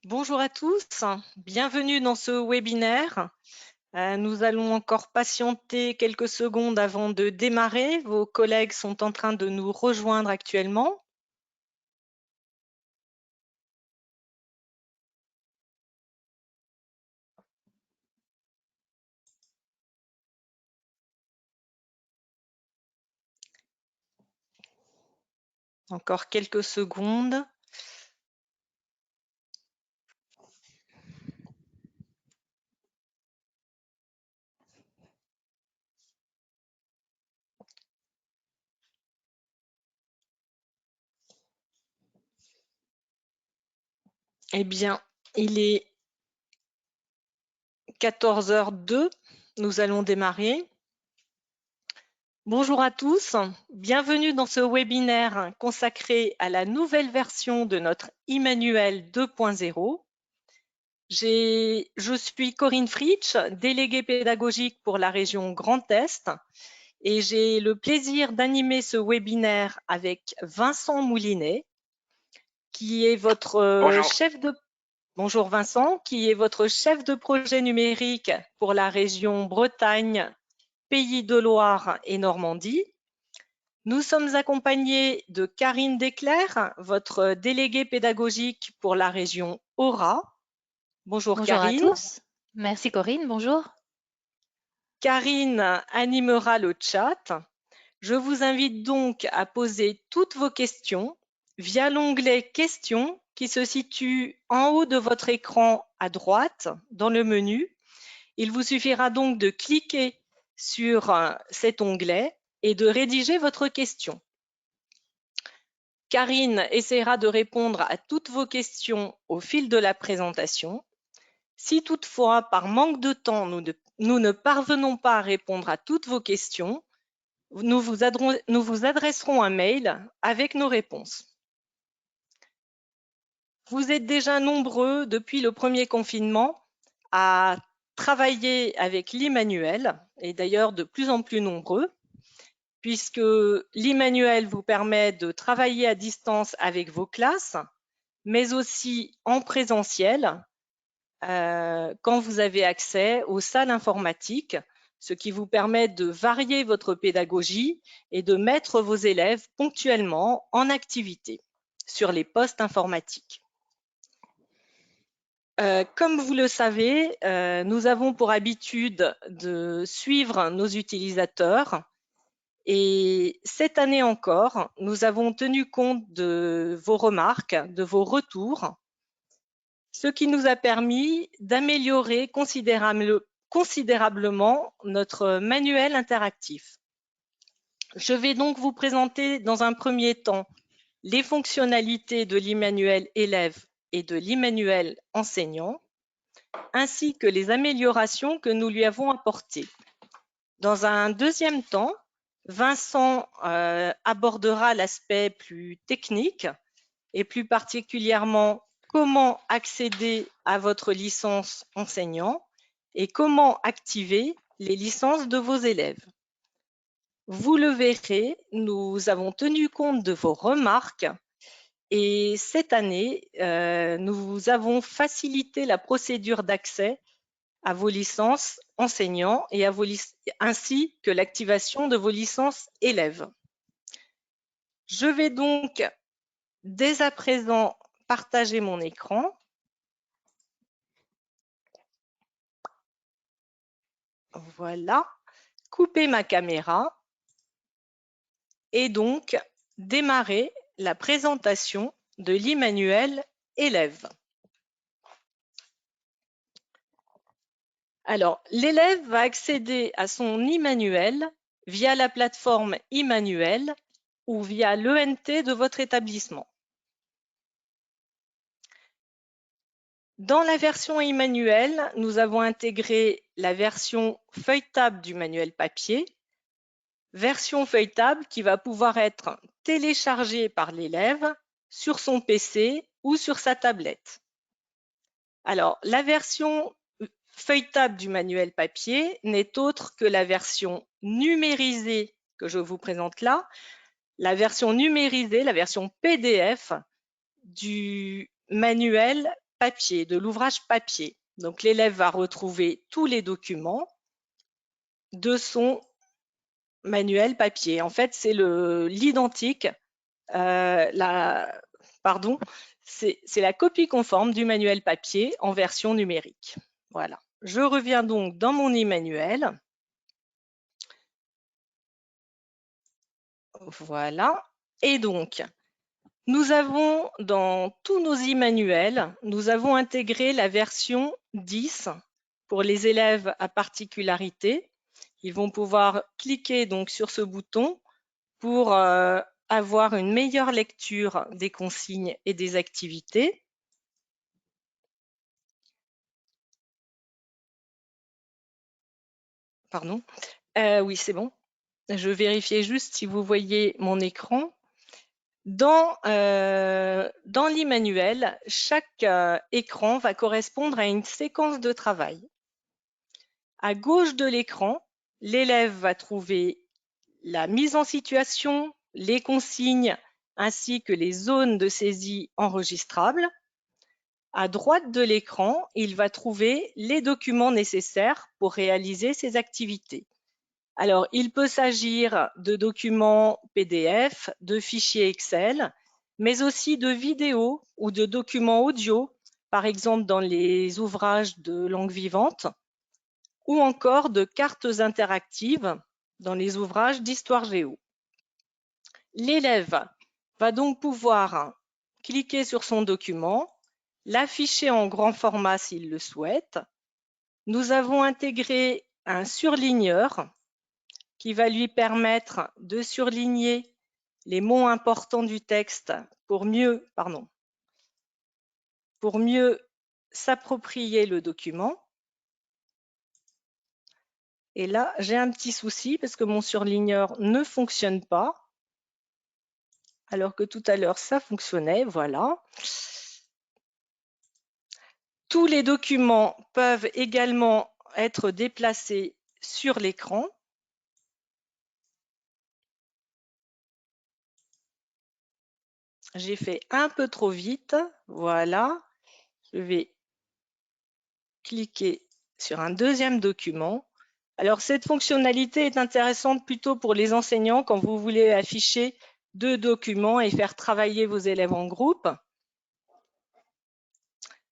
Bonjour à tous, bienvenue dans ce webinaire. Nous allons encore patienter quelques secondes avant de démarrer. Vos collègues sont en train de nous rejoindre actuellement. Encore quelques secondes. Eh bien, il est 14h02. Nous allons démarrer. Bonjour à tous, bienvenue dans ce webinaire consacré à la nouvelle version de notre e-manuel 2.0. Je suis Corinne Fritsch, déléguée pédagogique pour la région Grand Est, et j'ai le plaisir d'animer ce webinaire avec Vincent Moulinet, qui est votre chef de... Bonjour Vincent, qui est votre chef de projet numérique pour la région Bretagne, Pays de Loire et Normandie. Nous sommes accompagnés de Karine Desclercq, votre déléguée pédagogique pour la région Aura. Bonjour Bonjour à Karine. tous. Merci Corinne, bonjour. Karine animera le chat. Je vous invite donc à poser toutes vos questions via l'onglet Questions qui se situe en haut de votre écran à droite dans le menu. Il vous suffira donc de cliquer sur cet onglet et de rédiger votre question. Karine essaiera de répondre à toutes vos questions au fil de la présentation. Si toutefois, par manque de temps, nous ne parvenons pas à répondre à toutes vos questions, nous vous adresserons un mail avec nos réponses. Vous êtes déjà nombreux depuis le premier confinement à travailler avec l'e-manuel, et d'ailleurs de plus en plus nombreux, puisque l'e-manuel vous permet de travailler à distance avec vos classes, mais aussi en présentiel, quand vous avez accès aux salles informatiques, ce qui vous permet de varier votre pédagogie et de mettre vos élèves ponctuellement en activité sur les postes informatiques. Comme vous le savez, nous avons pour habitude de suivre nos utilisateurs et cette année encore, nous avons tenu compte de vos remarques, de vos retours, ce qui nous a permis d'améliorer considérablement notre manuel interactif. Je vais donc vous présenter dans un premier temps les fonctionnalités de l'e-manuel élève et de l'e-manuel enseignant, ainsi que les améliorations que nous lui avons apportées. Dans un deuxième temps, Vincent abordera l'aspect plus technique et plus particulièrement comment accéder à votre licence enseignant et comment activer les licences de vos élèves. Vous le verrez, nous avons tenu compte de vos remarques et cette année, nous avons facilité la procédure d'accès à vos licences enseignants et à ainsi que l'activation de vos licences élèves. Je vais donc dès à présent partager mon écran. Voilà, couper ma caméra et donc démarrer la présentation de l'e-manuel élève. Alors, l'élève va accéder à son e-manuel via la plateforme e-manuel ou via l'ENT de votre établissement. Dans la version e-manuel, nous avons intégré la version feuilletable du manuel papier, version feuilletable qui va pouvoir être téléchargée par l'élève sur son PC ou sur sa tablette. Alors, la version feuilletable du manuel papier n'est autre que la version numérisée que je vous présente là, la version numérisée, la version PDF du manuel papier, de l'ouvrage papier. Donc l'élève va retrouver tous les documents de son manuel papier. En fait, c'est l'identique, c'est la copie conforme du manuel papier en version numérique. Voilà. Je reviens donc dans mon e-manuel. Voilà. Et donc, nous avons dans tous nos e-manuels, nous avons intégré la version 10 pour les élèves à particularité. Ils vont pouvoir cliquer donc sur ce bouton pour avoir une meilleure lecture des consignes et des activités. Pardon. Oui, c'est bon. Je vérifiais juste si vous voyez mon écran. Dans l'e-manuel, chaque écran va correspondre à une séquence de travail. À gauche de l'écran, l'élève va trouver la mise en situation, les consignes ainsi que les zones de saisie enregistrables. À droite de l'écran, il va trouver les documents nécessaires pour réaliser ses activités. Alors, il peut s'agir de documents PDF, de fichiers Excel, mais aussi de vidéos ou de documents audio, par exemple dans les ouvrages de langue vivante, ou encore de cartes interactives dans les ouvrages d'histoire géo. L'élève va donc pouvoir cliquer sur son document, l'afficher en grand format s'il le souhaite. Nous avons intégré un surligneur qui va lui permettre de surligner les mots importants du texte pour mieux s'approprier le document. Et là, j'ai un petit souci parce que mon surligneur ne fonctionne pas, alors que tout à l'heure, ça fonctionnait. Voilà. Tous les documents peuvent également être déplacés sur l'écran. J'ai fait un peu trop vite. Voilà. Je vais cliquer sur un deuxième document. Alors, cette fonctionnalité est intéressante plutôt pour les enseignants quand vous voulez afficher deux documents et faire travailler vos élèves en groupe.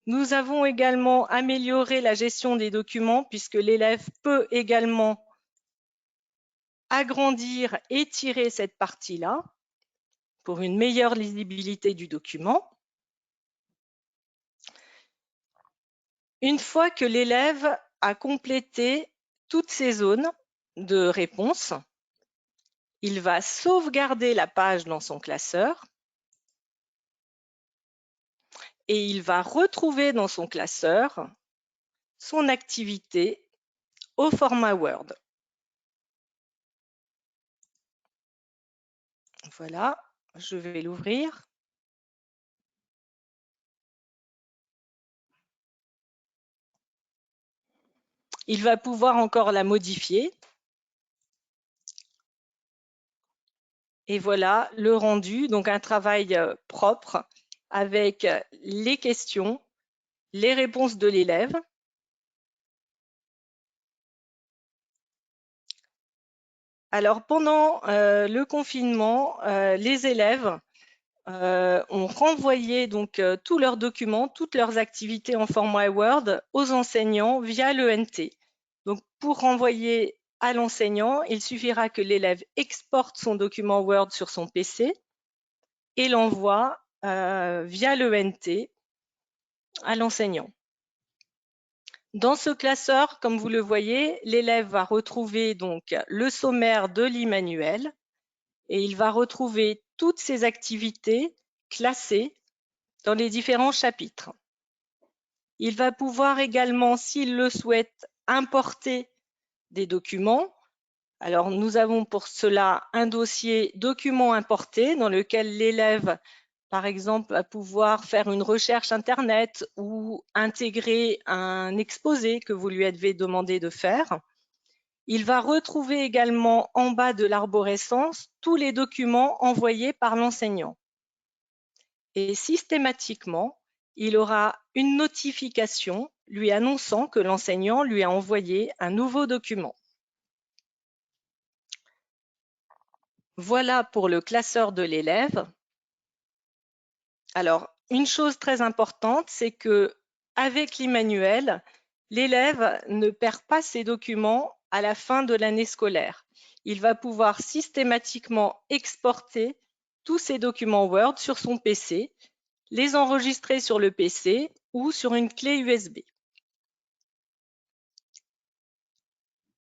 Nous avons également amélioré la gestion des documents puisque l'élève peut également agrandir, étirer cette partie-là pour une meilleure lisibilité du document. Une fois que l'élève a complété toutes ces zones de réponse, il va sauvegarder la page dans son classeur et il va retrouver dans son classeur son activité au format Word. Voilà, je vais l'ouvrir. Il va pouvoir encore la modifier. Et voilà le rendu, donc un travail propre avec les questions, les réponses de l'élève. Alors pendant le confinement, les élèves ont renvoyé donc tous leurs documents, toutes leurs activités en format Word aux enseignants via l'ENT. Donc pour renvoyer à l'enseignant, il suffira que l'élève exporte son document Word sur son PC et l'envoie via l'ENT à l'enseignant. Dans ce classeur, comme vous le voyez, l'élève va retrouver donc le sommaire de l'e-manuel et il va retrouver toutes ses activités classées dans les différents chapitres. Il va pouvoir également, s'il le souhaite, importer des documents. Alors, nous avons pour cela un dossier documents importés dans lequel l'élève, par exemple, va pouvoir faire une recherche Internet ou intégrer un exposé que vous lui avez demandé de faire. Il va retrouver également en bas de l'arborescence tous les documents envoyés par l'enseignant. Et systématiquement, il aura une notification lui annonçant que l'enseignant lui a envoyé un nouveau document. Voilà pour le classeur de l'élève. Alors, une chose très importante, c'est que avec l'e-manuel, l'élève ne perd pas ses documents à la fin de l'année scolaire. Il va pouvoir systématiquement exporter tous ses documents Word sur son PC, les enregistrer sur le PC ou sur une clé USB.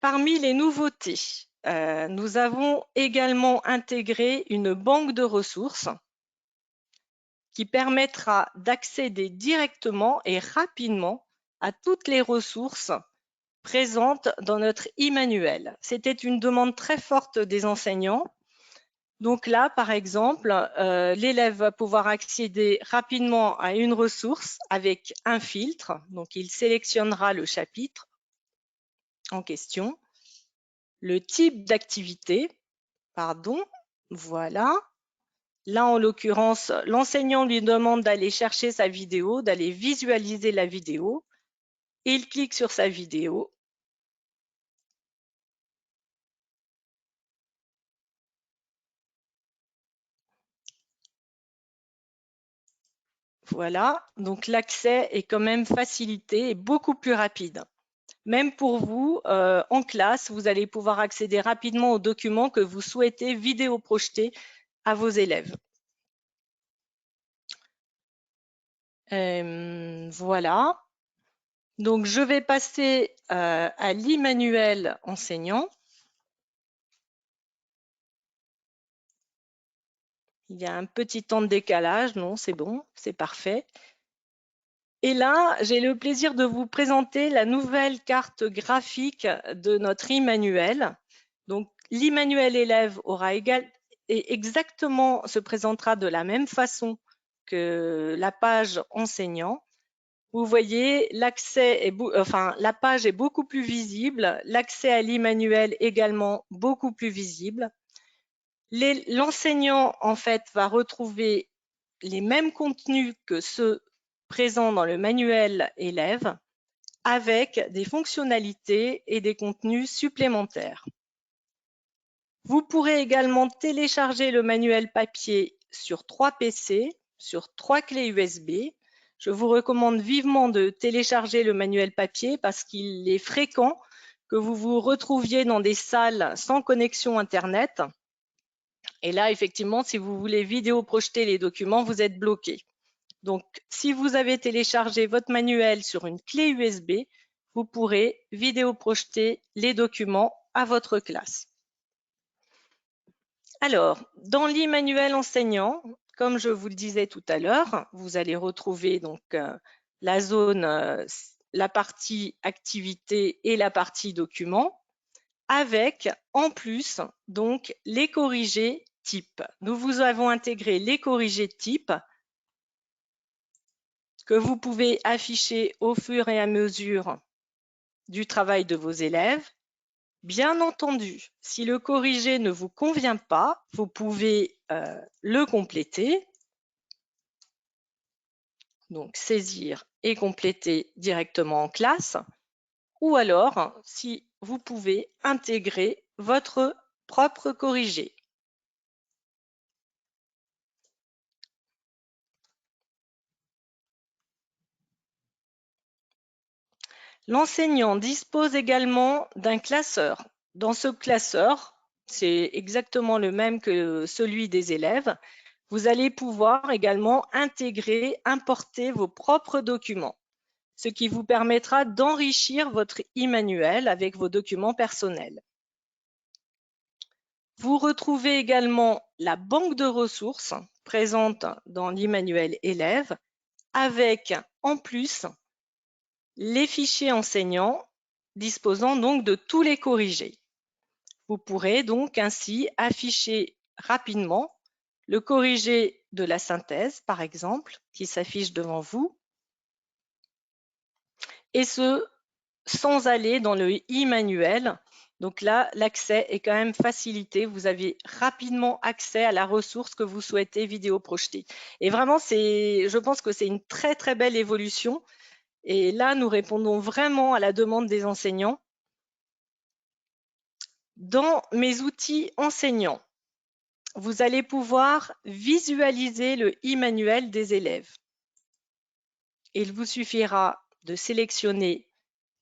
Parmi les nouveautés, nous avons également intégré une banque de ressources qui permettra d'accéder directement et rapidement à toutes les ressources présentes dans notre e-manuel. C'était une demande très forte des enseignants. Donc là, par exemple, l'élève va pouvoir accéder rapidement à une ressource avec un filtre. Donc, il sélectionnera le chapitre en question, le type d'activité, pardon, voilà. Là, en l'occurrence, l'enseignant lui demande d'aller chercher sa vidéo, d'aller visualiser la vidéo. Il clique sur sa vidéo. Voilà, donc l'accès est quand même facilité et beaucoup plus rapide. Même pour vous, en classe, vous allez pouvoir accéder rapidement aux documents que vous souhaitez vidéo projeter à vos élèves. Voilà. Donc, je vais passer à l'e-manuel enseignant. Il y a un petit temps de décalage. Non, c'est bon, c'est parfait. Et là, j'ai le plaisir de vous présenter la nouvelle carte graphique de notre e-manuel. Donc, l'e-manuel élève aura exactement se présentera de la même façon que la page enseignant. Vous voyez, la page est beaucoup plus visible, l'accès à l'e-manuel également beaucoup plus visible. L'enseignant, en fait, va retrouver les mêmes contenus que ceux présents dans le manuel élève, avec des fonctionnalités et des contenus supplémentaires. Vous pourrez également télécharger le manuel papier sur 3 PC, sur 3 clés USB. Je vous recommande vivement de télécharger le manuel papier parce qu'il est fréquent que vous vous retrouviez dans des salles sans connexion Internet. Et là, effectivement, si vous voulez vidéo projeter les documents, vous êtes bloqué. Donc, si vous avez téléchargé votre manuel sur une clé USB, vous pourrez vidéo projeter les documents à votre classe. Alors, dans l'e-manuel enseignant, comme je vous le disais tout à l'heure, vous allez retrouver donc la zone, la partie activité et la partie document, avec en plus donc les corrigés type. Nous vous avons intégré les corrigés type que vous pouvez afficher au fur et à mesure du travail de vos élèves. Bien entendu, si le corrigé ne vous convient pas, vous pouvez le compléter. Donc, saisir et compléter directement en classe. Ou alors, si vous pouvez intégrer votre propre corrigé. L'enseignant dispose également d'un classeur. Dans ce classeur, c'est exactement le même que celui des élèves. Vous allez pouvoir également intégrer, importer vos propres documents, ce qui vous permettra d'enrichir votre e-manuel avec vos documents personnels. Vous retrouvez également la banque de ressources présente dans l'e-manuel élève avec en plus les fichiers enseignants disposant donc de tous les corrigés. Vous pourrez donc ainsi afficher rapidement le corrigé de la synthèse, par exemple, qui s'affiche devant vous, et ce, sans aller dans le e-manuel Donc là, l'accès est quand même facilité. Vous avez rapidement accès à la ressource que vous souhaitez vidéo projeter. Et vraiment, je pense que c'est une très, très belle évolution. Et là, nous répondons vraiment à la demande des enseignants. Dans mes outils enseignants, vous allez pouvoir visualiser le e-manuel des élèves. Il vous suffira de sélectionner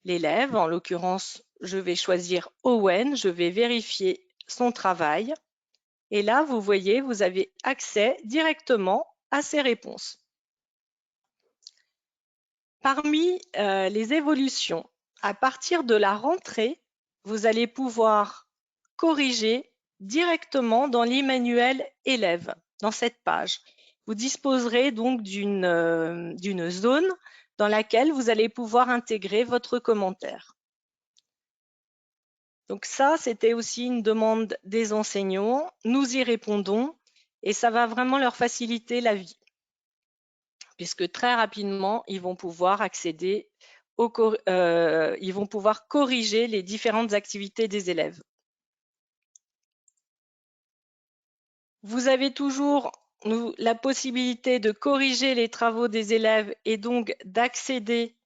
l'élève. En l'occurrence, je vais choisir Owen. Je vais vérifier son travail. Et là, vous voyez, vous avez accès directement à ces réponses. Parmi les évolutions, à partir de la rentrée, vous allez pouvoir corriger directement dans l'e-manuel élève, dans cette page. Vous disposerez donc d'une zone dans laquelle vous allez pouvoir intégrer votre commentaire. Donc ça, c'était aussi une demande des enseignants. Nous y répondons et ça va vraiment leur faciliter la vie, puisque très rapidement, ils vont pouvoir accéder ils vont pouvoir corriger les différentes activités des élèves. Vous avez toujours la possibilité de corriger les travaux des élèves et donc d'accéder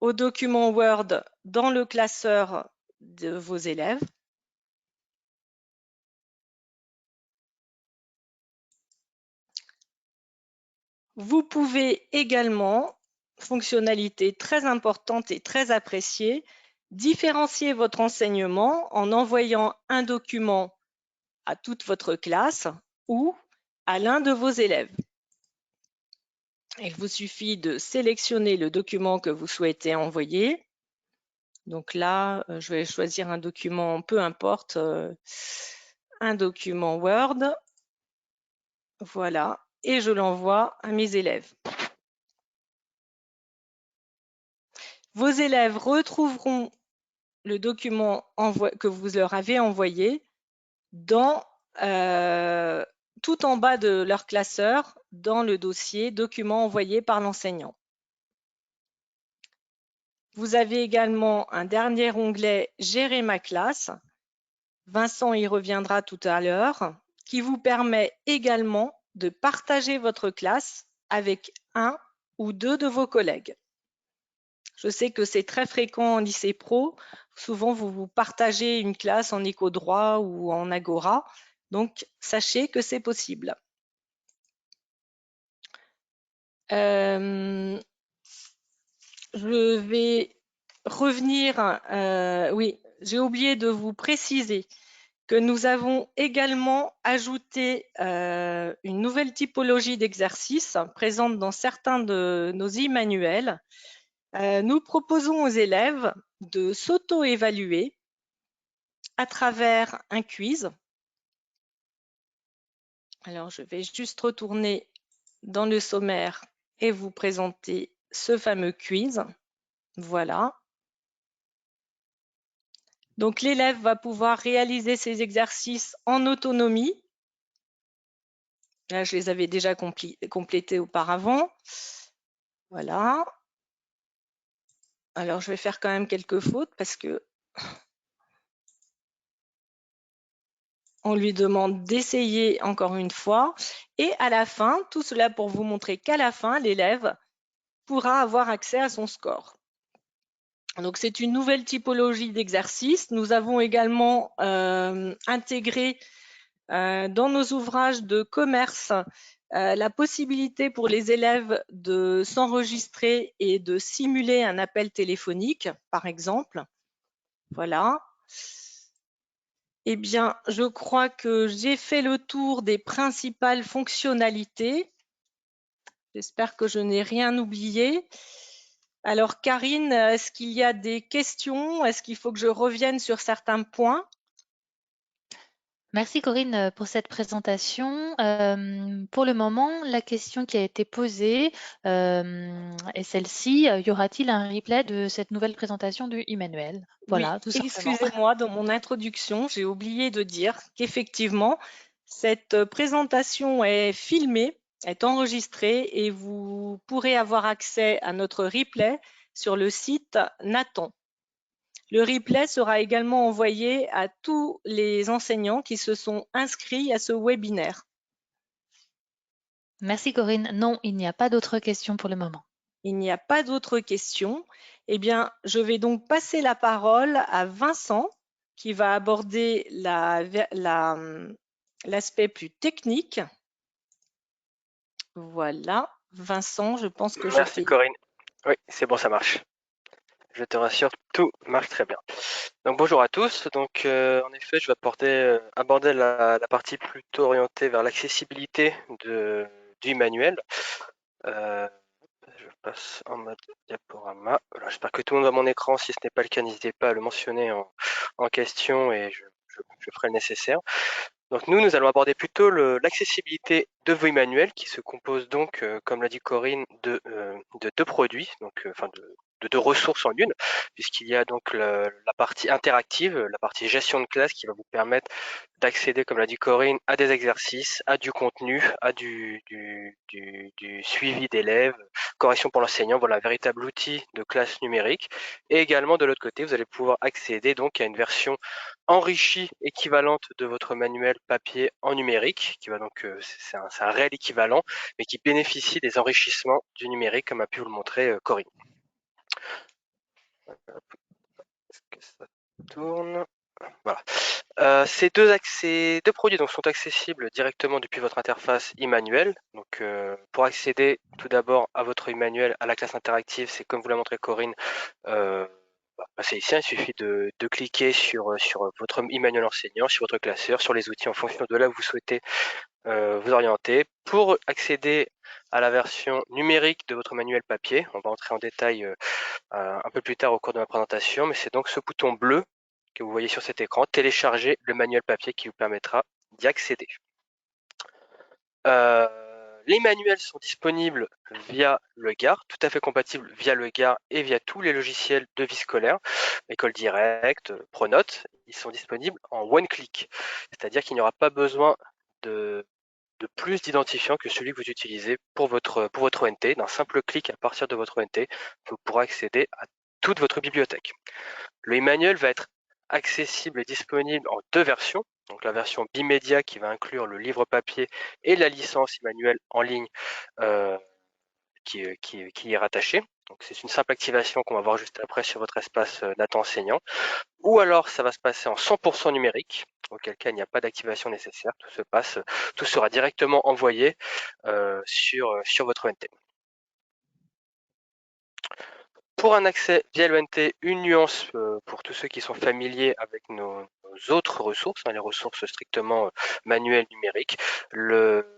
aux documents Word dans le classeur de vos élèves. Vous pouvez également, fonctionnalité très importante et très appréciée, différencier votre enseignement en envoyant un document à toute votre classe ou à l'un de vos élèves. Il vous suffit de sélectionner le document que vous souhaitez envoyer. Donc là, je vais choisir un document, peu importe, un document Word. Voilà, et je l'envoie à mes élèves. Vos élèves retrouveront le document que vous leur avez envoyé tout en bas de leur classeur dans le dossier document envoyé par l'enseignant. Vous avez également un dernier onglet Gérer ma classe. Vincent y reviendra tout à l'heure, qui vous permet également de partager votre classe avec un ou deux de vos collègues. Je sais que c'est très fréquent en lycée pro. Souvent, vous partagez une classe en éco-droit ou en agora. Donc, sachez que c'est possible. Je vais revenir. Oui, j'ai oublié de vous préciser que nous avons également ajouté une nouvelle typologie d'exercices présente dans certains de nos e-manuels. Nous proposons aux élèves de s'auto-évaluer à travers un quiz. Alors, je vais juste retourner dans le sommaire et vous présenter ce fameux quiz. Voilà. Donc, l'élève va pouvoir réaliser ses exercices en autonomie. Là, je les avais déjà complétés auparavant. Voilà. Alors, je vais faire quand même quelques fautes parce que on lui demande d'essayer encore une fois. Et à la fin, tout cela pour vous montrer qu'à la fin, l'élève pourra avoir accès à son score. Donc, c'est une nouvelle typologie d'exercice. Nous avons également intégré dans nos ouvrages de commerce la possibilité pour les élèves de s'enregistrer et de simuler un appel téléphonique, par exemple. Voilà. Eh bien, je crois que j'ai fait le tour des principales fonctionnalités. J'espère que je n'ai rien oublié. Alors, Karine, est-ce qu'il y a des questions? Est-ce qu'il faut que je revienne sur certains points? Merci Corinne pour cette présentation. Pour le moment, la question qui a été posée est celle-ci. Y aura-t-il un replay de cette nouvelle présentation du e-manuel? Voilà, Oui, tout simplement. excusez-moi, dans mon introduction, j'ai oublié de dire qu'effectivement, cette présentation est filmée, est enregistrée et vous pourrez avoir accès à notre replay sur le site Nathan. Le replay sera également envoyé à tous les enseignants qui se sont inscrits à ce webinaire. Merci Corinne. Non, il n'y a pas d'autres questions pour le moment. Il n'y a pas d'autres questions. Eh bien, je vais donc passer la parole à Vincent qui va aborder l'aspect plus technique. Voilà, Vincent, je pense que je Merci fais. Corinne. Oui, c'est bon, ça marche. Je te rassure, tout marche très bien. Donc bonjour à tous. Donc en effet, je vais aborder la partie plutôt orientée vers l'accessibilité du manuel. Je passe en mode diaporama. Voilà, j'espère que tout le monde voit mon écran. Si ce n'est pas le cas, n'hésitez pas à le mentionner en question et je ferai le nécessaire. Donc nous allons aborder plutôt l'accessibilité de vos manuels qui se compose donc, comme l'a dit Corinne, de deux produits, donc enfin de deux ressources en une, puisqu'il y a donc la partie interactive, la partie gestion de classe qui va vous permettre d'accéder, comme l'a dit Corinne, à des exercices, à du contenu, à du suivi d'élèves, correction pour l'enseignant, voilà, un véritable outil de classe numérique. Et également de l'autre côté, vous allez pouvoir accéder donc à une version enrichie équivalente de votre manuel papier en numérique, qui va donc c'est un réel équivalent, mais qui bénéficie des enrichissements du numérique, comme a pu vous le montrer Corinne. Est-ce que ça tourne? Voilà. Ces deux produits donc, sont accessibles directement depuis votre interface e-manuel. Donc, pour accéder tout d'abord à votre e-manuel, à la classe interactive, c'est comme vous l'a montré Corinne, c'est ici, il suffit de cliquer sur votre e-manuel enseignant, sur votre classeur, sur les outils en fonction de là où vous souhaitez vous orienter. Pour accéder à la version numérique de votre manuel papier, on va entrer en détail un peu plus tard au cours de ma présentation, mais c'est donc ce bouton bleu que vous voyez sur cet écran, télécharger le manuel papier qui vous permettra d'y accéder. Les manuels sont disponibles via le GAR, tout à fait compatibles via le GAR et via tous les logiciels de vie scolaire, École Directe, Pronote, ils sont disponibles en one click, c'est-à-dire qu'il n'y aura pas besoin de plus d'identifiants que celui que vous utilisez pour votre ONT. D'un simple clic à partir de votre ONT, vous pourrez accéder à toute votre bibliothèque. Le e-manuel va être accessible et disponible en deux versions. Donc la version bimédia qui va inclure le livre papier et la licence e-manuel en ligne qui y est rattachée. Donc c'est une simple activation qu'on va voir juste après sur votre espace data enseignant. Ou alors ça va se passer en 100% numérique, auquel cas il n'y a pas d'activation nécessaire, tout sera directement envoyé sur votre ONT. Pour un accès via l'ONT, une nuance pour tous ceux qui sont familiers avec nos autres ressources, les ressources strictement manuelles numériques. Le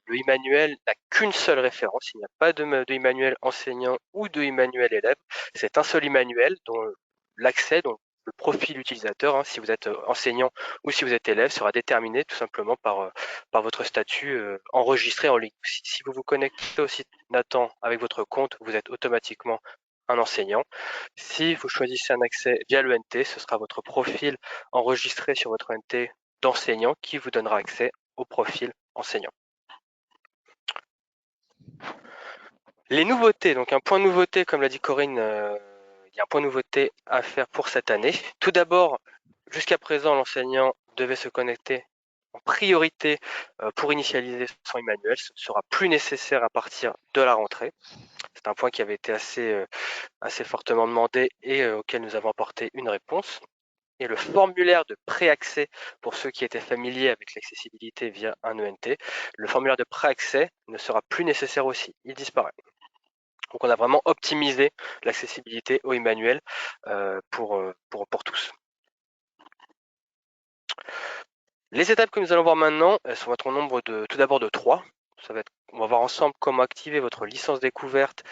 e-manuel n'a qu'une seule référence, il n'y a pas de e-manuel enseignant ou de e-manuel élève. C'est un seul e-manuel dont l'accès, donc le profil utilisateur, si vous êtes enseignant ou si vous êtes élève, sera déterminé tout simplement par votre statut enregistré en ligne. Si vous vous connectez au site Nathan avec votre compte, vous êtes automatiquement un enseignant. Si vous choisissez un accès via l'ENT, ce sera votre profil enregistré sur votre ENT d'enseignant qui vous donnera accès au profil enseignant. Les nouveautés, donc un point de nouveauté, comme l'a dit Corinne, il y a un point de nouveauté à faire pour cette année. Tout d'abord, jusqu'à présent, l'enseignant devait se connecter en priorité pour initialiser son e-manuel. Ce ne sera plus nécessaire à partir de la rentrée. C'est un point qui avait été assez fortement demandé et auquel nous avons apporté une réponse. Et le formulaire de préaccès, pour ceux qui étaient familiers avec l'accessibilité via un ENT, le formulaire de préaccès ne sera plus nécessaire aussi, il disparaît. Donc on a vraiment optimisé l'accessibilité au e-manuel pour tous. Les étapes que nous allons voir maintenant, elles sont au nombre tout d'abord de 3. On va voir ensemble comment activer votre licence découverte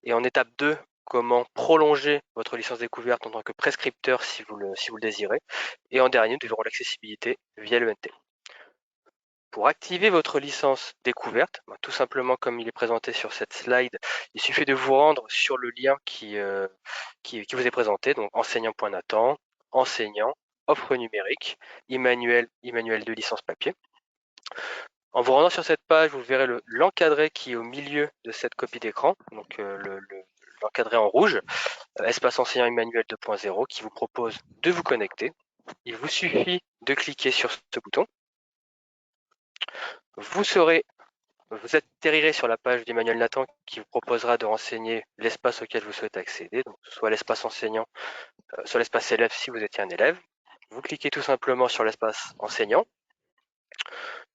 et en étape 2, comment prolonger votre licence découverte en tant que prescripteur si vous le désirez. Et en dernier, nous verrons l'accessibilité via l'ENT. Pour activer votre licence découverte, tout simplement comme il est présenté sur cette slide, il suffit de vous rendre sur le lien qui vous est présenté, donc enseignant.nathan, enseignant, offre numérique, e-manuel de licence papier. En vous rendant sur cette page, vous verrez l'encadré qui est au milieu de cette copie d'écran, donc l'encadré en rouge, espace enseignant Emmanuel 2.0 qui vous propose de vous connecter. Il vous suffit de cliquer sur ce bouton. Vous atterrirez sur la page d'Emmanuel Nathan qui vous proposera de renseigner l'espace auquel vous souhaitez accéder, donc soit l'espace enseignant, soit l'espace élève si vous étiez un élève. Vous cliquez tout simplement sur l'espace enseignant.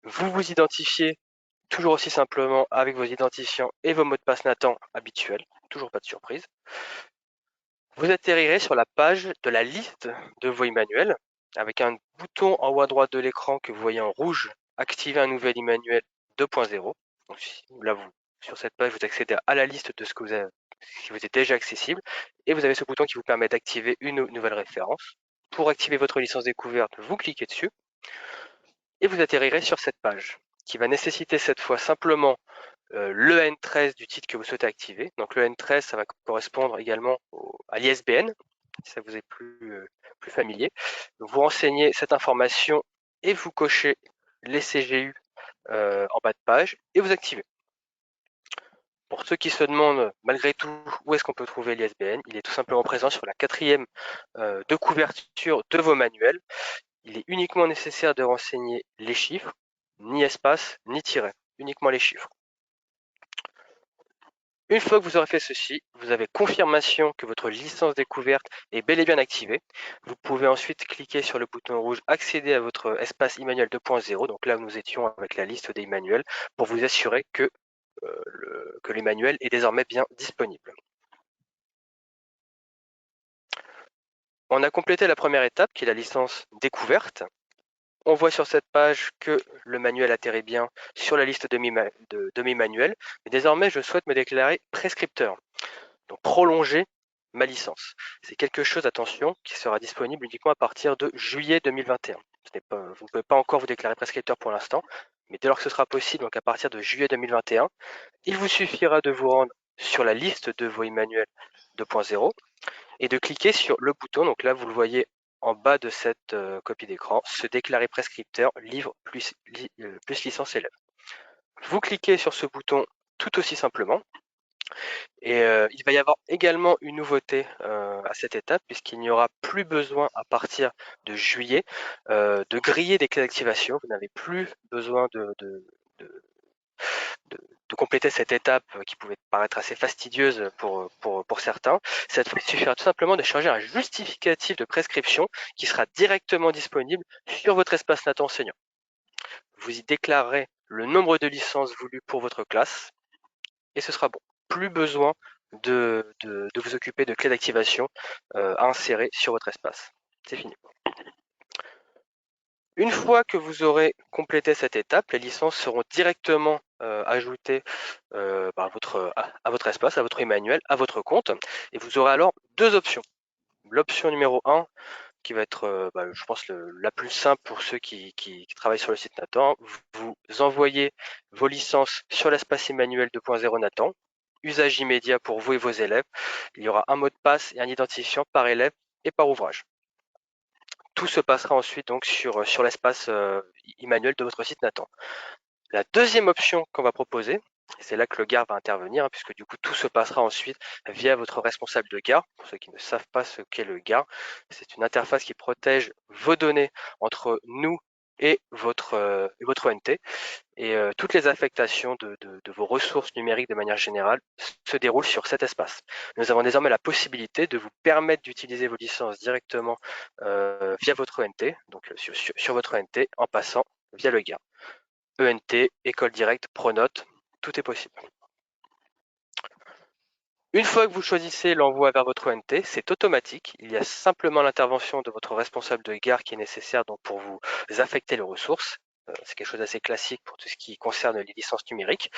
Vous vous identifiez toujours aussi simplement avec vos identifiants et vos mots de passe Nathan habituels, toujours pas de surprise. Vous atterrirez sur la page de la liste de vos Emmanuel avec un bouton en haut à droite de l'écran que vous voyez en rouge, activer un nouvel Emmanuel 2.0. Là, sur cette page, vous accédez à la liste de ce qui vous est déjà accessible et vous avez ce bouton qui vous permet d'activer une nouvelle référence. Pour activer votre licence découverte, vous cliquez dessus et vous atterrirez sur cette page qui va nécessiter cette fois simplement le N13 du titre que vous souhaitez activer. Donc le N13, ça va correspondre également à l'ISBN, si ça vous est plus familier. Vous renseignez cette information et vous cochez les CGU en bas de page et vous activez. Pour ceux qui se demandent malgré tout où est-ce qu'on peut trouver l'ISBN, il est tout simplement présent sur la 4e de couverture de vos manuels. Il est uniquement nécessaire de renseigner les chiffres, ni espace, ni tiret, uniquement les chiffres. Une fois que vous aurez fait ceci, vous avez confirmation que votre licence découverte est bel et bien activée. Vous pouvez ensuite cliquer sur le bouton rouge accéder à votre espace Emmanuel 2.0. Donc là, nous étions avec la liste des Emmanuel pour vous assurer que l'Emmanuel est désormais bien disponible. On a complété la première étape qui est la licence découverte. On voit sur cette page que le manuel atterrit bien sur la liste de mes manuels. Et désormais, je souhaite me déclarer prescripteur. Donc prolonger ma licence. C'est quelque chose, attention, qui sera disponible uniquement à partir de juillet 2021. Vous ne pouvez pas encore vous déclarer prescripteur pour l'instant, mais dès lors que ce sera possible, donc à partir de juillet 2021, il vous suffira de vous rendre sur la liste de vos Emmanuel 2.0 et de cliquer sur le bouton, donc là vous le voyez en bas de cette copie d'écran, se déclarer prescripteur, livre plus licence élève. Vous cliquez sur ce bouton tout aussi simplement. Et il va y avoir également une nouveauté à cette étape, puisqu'il n'y aura plus besoin à partir de juillet de griller des clés d'activation. Vous n'avez plus besoin de compléter cette étape qui pouvait paraître assez fastidieuse pour certains. Cette fois, il suffira tout simplement de charger un justificatif de prescription qui sera directement disponible sur votre espace Nathan enseignant. Vous y déclarerez le nombre de licences voulues pour votre classe et ce sera bon. Plus besoin de vous occuper de clés d'activation à insérer sur votre espace. C'est fini. Une fois que vous aurez complété cette étape, les licences seront directement ajoutées à votre espace, à votre Emmanuel, à votre compte. Et vous aurez alors deux options. L'option numéro 1, qui va être, je pense, la plus simple pour ceux qui travaillent sur le site Nathan. Vous envoyez vos licences sur l'espace Emmanuel 2.0 Nathan. Usage immédiat pour vous et vos élèves. Il y aura un mot de passe et un identifiant par élève et par ouvrage. Tout se passera ensuite donc sur l'espace Emmanuel de votre site Nathan. La deuxième option qu'on va proposer, c'est là que le GAR va intervenir, puisque du coup tout se passera ensuite via votre responsable de GAR. Pour ceux qui ne savent pas ce qu'est le GAR, c'est une interface qui protège vos données entre nous et votre ONT. Et toutes les affectations de vos ressources numériques de manière générale se déroulent sur cet espace. Nous avons désormais la possibilité de vous permettre d'utiliser vos licences directement via votre ONT, donc sur votre ONT, en passant via le GAR. ENT, école directe, Pronote, tout est possible. Une fois que vous choisissez l'envoi vers votre ONT, c'est automatique. Il y a simplement l'intervention de votre responsable de GAR qui est nécessaire donc pour vous affecter les ressources. C'est quelque chose d'assez classique pour tout ce qui concerne les licences numériques.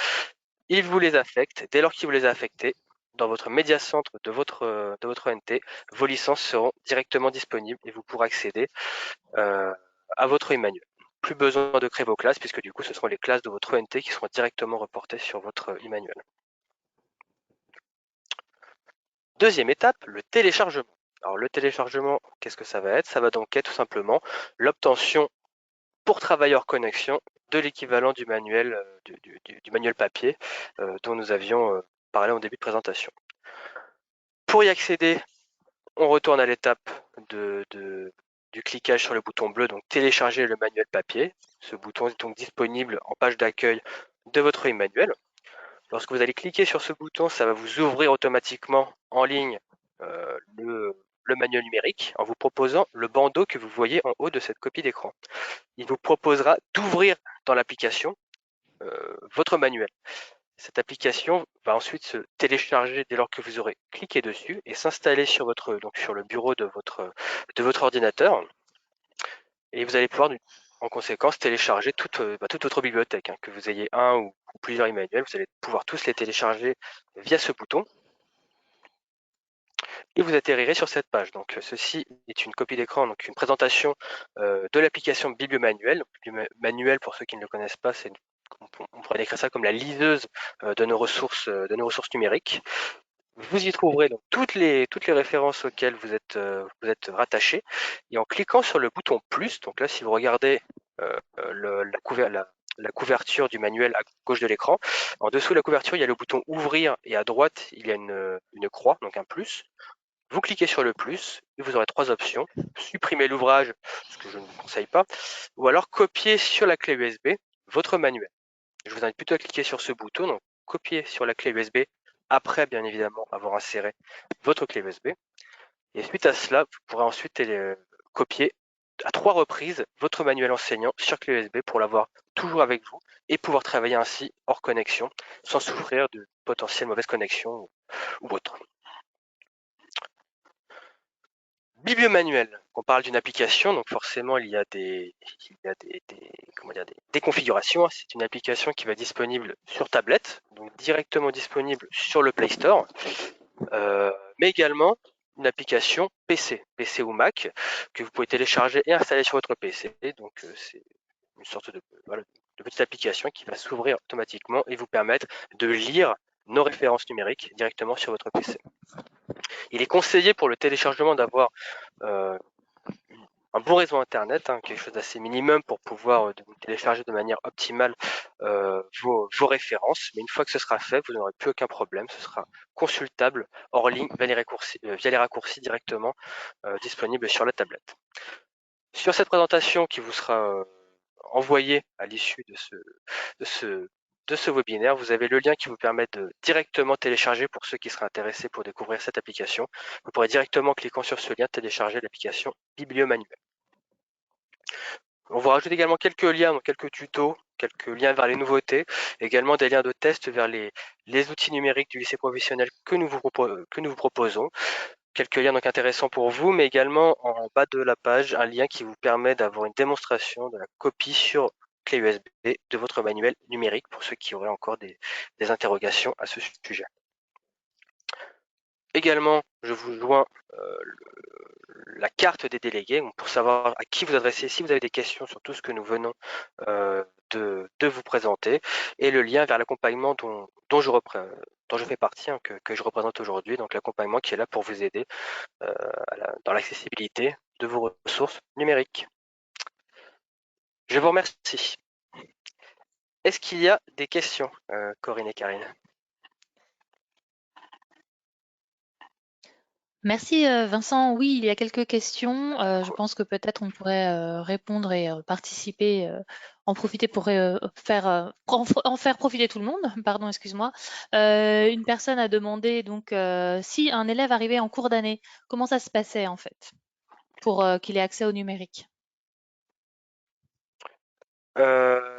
Il vous les affecte. Dès lors qu'il vous les a affectées, dans votre médiacentre de votre ONT, vos licences seront directement disponibles et vous pourrez accéder à votre Emmanuel. Plus besoin de créer vos classes puisque du coup ce seront les classes de votre ONT qui seront directement reportées sur votre Emmanuel. Deuxième étape, le téléchargement. Alors le téléchargement, qu'est-ce que ça va être? Ça va donc être tout simplement l'obtention pour travailleurs connexion de l'équivalent du manuel, du manuel papier dont nous avions parlé en début de présentation. Pour y accéder, on retourne à l'étape du cliquage sur le bouton bleu, donc télécharger le manuel papier. Ce bouton est donc disponible en page d'accueil de votre e-manuel. Lorsque vous allez cliquer sur ce bouton, ça va vous ouvrir automatiquement en ligne le manuel numérique en vous proposant le bandeau que vous voyez en haut de cette copie d'écran. Il vous proposera d'ouvrir dans l'application votre manuel. Cette application va ensuite se télécharger dès lors que vous aurez cliqué dessus et s'installer sur le bureau de votre ordinateur. Et vous allez pouvoir, en conséquence, télécharger toute votre bibliothèque, que vous ayez un ou plusieurs e-manuels, vous allez pouvoir tous les télécharger via ce bouton. Et vous atterrirez sur cette page. Donc ceci est une copie d'écran, donc une présentation de l'application Bibliomanuel. Bibliomanuel, pour ceux qui ne le connaissent pas, on pourrait décrire ça comme la liseuse de nos ressources numériques. Vous y trouverez donc toutes les références auxquelles vous êtes rattaché. Et en cliquant sur le bouton plus, donc là si vous regardez la couverture du manuel à gauche de l'écran, en dessous de la couverture il y a le bouton ouvrir et à droite il y a une croix, donc un plus. Vous cliquez sur le plus et vous aurez trois options. Supprimer l'ouvrage, ce que je ne vous conseille pas, ou alors copier sur la clé USB votre manuel. Je vous invite plutôt à cliquer sur ce bouton, donc copier sur la clé USB, après bien évidemment avoir inséré votre clé USB. Et suite à cela, vous pourrez ensuite copier à 3 reprises votre manuel enseignant sur clé USB pour l'avoir toujours avec vous et pouvoir travailler ainsi hors connexion sans souffrir de potentielles mauvaises connexions ou autres. Bibliomanuel, on parle d'une application, donc forcément il y a des configurations. C'est une application qui va être disponible sur tablette, donc directement disponible sur le Play Store, mais également une application PC ou Mac, que vous pouvez télécharger et installer sur votre PC. Donc c'est une sorte de petite application qui va s'ouvrir automatiquement et vous permettre de lire nos références numériques directement sur votre PC. Il est conseillé pour le téléchargement d'avoir un bon réseau internet, quelque chose d'assez minimum pour pouvoir télécharger de manière optimale vos références. Mais une fois que ce sera fait, vous n'aurez plus aucun problème. Ce sera consultable hors ligne via les raccourcis directement disponibles sur la tablette. Sur cette présentation qui vous sera envoyée à l'issue de ce webinaire, vous avez le lien qui vous permet de directement télécharger pour ceux qui seraient intéressés pour découvrir cette application. Vous pourrez directement, en cliquant sur ce lien, télécharger l'application Bibliomanuel. On vous rajoute également quelques liens, donc quelques tutos, quelques liens vers les nouveautés, également des liens de test vers les outils numériques du lycée professionnel que nous vous proposons. Quelques liens donc intéressants pour vous, mais également en bas de la page, un lien qui vous permet d'avoir une démonstration de la copie sur clé USB de votre manuel numérique pour ceux qui auraient encore des interrogations à ce sujet. Également, je vous joins la carte des délégués pour savoir à qui vous adresser si vous avez des questions sur tout ce que nous venons de vous présenter, et le lien vers l'accompagnement dont je fais partie, que je représente aujourd'hui, donc l'accompagnement qui est là pour vous aider dans l'accessibilité de vos ressources numériques. Je vous remercie. Est-ce qu'il y a des questions, Corinne et Karine? Merci Vincent. Oui, il y a quelques questions. Je pense que peut-être on pourrait répondre et participer, en profiter pour en faire profiter tout le monde. Pardon, excuse-moi. Une personne a demandé donc si un élève arrivait en cours d'année, comment ça se passait en fait pour qu'il ait accès au numérique?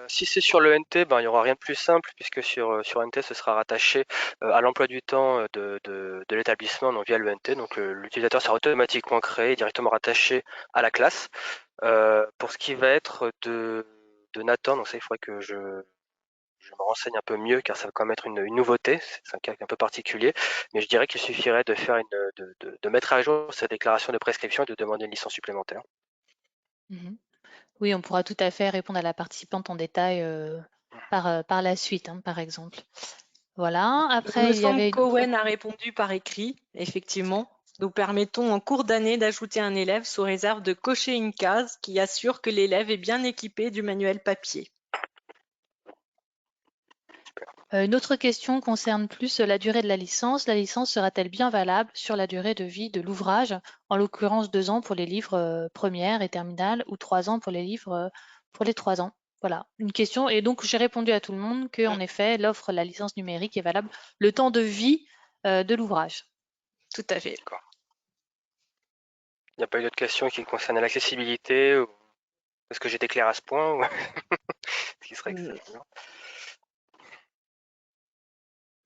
Si c'est sur l'ENT, il n'y aura rien de plus simple puisque sur ENT, ce sera rattaché à l'emploi du temps de l'établissement, donc via l'ENT. Donc l'utilisateur sera automatiquement créé, directement rattaché à la classe. Pour ce qui va être de Nathan, donc ça il faudrait que je me renseigne un peu mieux car ça va quand même être une nouveauté, c'est un cas un peu particulier, mais je dirais qu'il suffirait de faire de mettre à jour sa déclaration de prescription et de demander une licence supplémentaire. Oui, on pourra tout à fait répondre à la participante en détail par la suite, par exemple. Voilà. Après, Il me semble qu'Owen a répondu par écrit, effectivement. Nous permettons en cours d'année d'ajouter un élève sous réserve de cocher une case qui assure que l'élève est bien équipé du manuel papier. Une autre question concerne plus la durée de la licence. La licence sera-t-elle bien valable sur la durée de vie de l'ouvrage, en l'occurrence 2 ans pour les livres première et terminale ou 3 ans pour les livres pour les 3 ans? Voilà, une question. Et donc, j'ai répondu à tout le monde que, en effet, l'offre, la licence numérique est valable le temps de vie de l'ouvrage. Tout à fait. D'accord. Il n'y a pas eu d'autres questions qui concernaient l'accessibilité ou... Est-ce que j'étais clair à ce point ou... Ce qui serait excellent.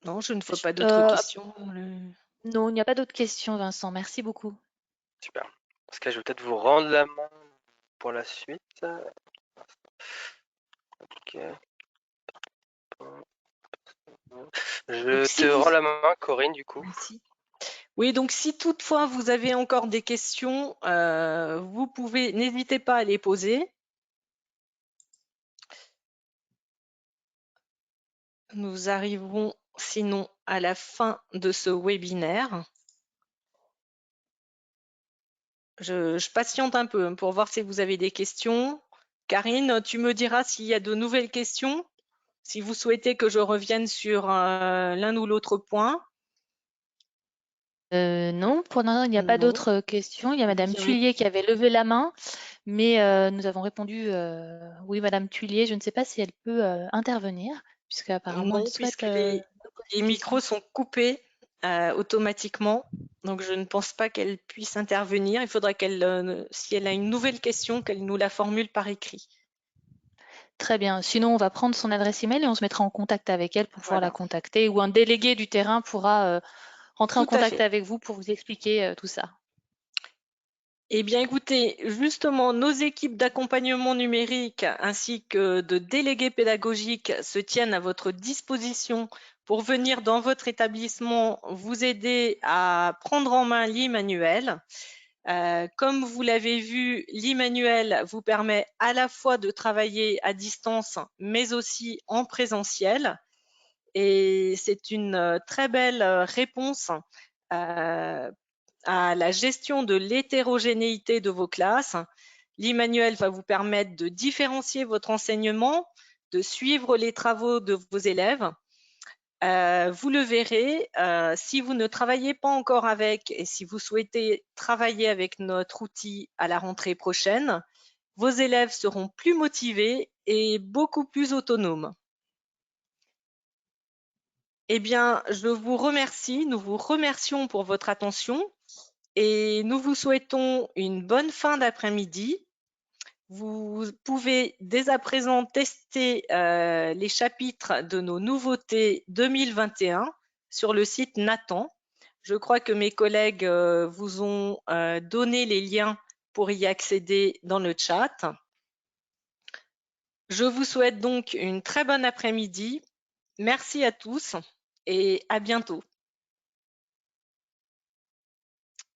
Non, je ne vois pas d'autres questions. Non, il n'y a pas d'autres questions, Vincent. Merci beaucoup. Super. Parce que je vais peut-être vous rendre la main pour la suite. Ok. Je Donc, te rends la main, Corinne, du coup. Merci. Oui, donc si toutefois vous avez encore des questions, vous pouvez, n'hésitez pas à les poser. Nous arriverons sinon à la fin de ce webinaire. Je patiente un peu pour voir si vous avez des questions. Karine, tu me diras s'il y a de nouvelles questions, si vous souhaitez que je revienne sur l'un ou l'autre point. Non, pour l'instant, il n'y a pas Non. d'autres questions. Il y a Madame Bien. Thuillier qui avait levé la main, mais nous avons répondu oui, Madame Thuillier. Je ne sais pas si elle peut intervenir, puisqu'apparemment Non, elle souhaite puisque les micros sont coupés automatiquement, donc je ne pense pas qu'elle puisse intervenir. Il faudra qu'elle, si elle a une nouvelle question, qu'elle nous la formule par écrit. Très bien. Sinon, on va prendre son adresse email et on se mettra en contact avec elle pour pouvoir la Voilà. contacter, ou un délégué du terrain pourra rentrer en Tout à contact fait. avec vous pour vous expliquer tout ça. Eh bien, écoutez, justement, nos équipes d'accompagnement numérique ainsi que de délégués pédagogiques se tiennent à votre disposition pour venir dans votre établissement vous aider à prendre en main l'e-manuel. Comme vous l'avez vu, l'e-manuel vous permet à la fois de travailler à distance, mais aussi en présentiel. Et c'est une très belle réponse à la gestion de l'hétérogénéité de vos classes. L'e-manuel va vous permettre de différencier votre enseignement, de suivre les travaux de vos élèves. Vous le verrez, si vous ne travaillez pas encore avec et si vous souhaitez travailler avec notre outil à la rentrée prochaine, vos élèves seront plus motivés et beaucoup plus autonomes. Eh bien, je vous remercie, nous vous remercions pour votre attention et nous vous souhaitons une bonne fin d'après-midi. Vous pouvez dès à présent tester les chapitres de nos nouveautés 2021 sur le site Nathan. Je crois que mes collègues vous ont donné les liens pour y accéder dans le chat. Je vous souhaite donc une très bonne après-midi. Merci à tous et à bientôt.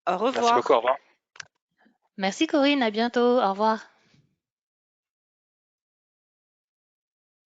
Au revoir. Merci beaucoup, au revoir. Merci Corinne, à bientôt. Au revoir.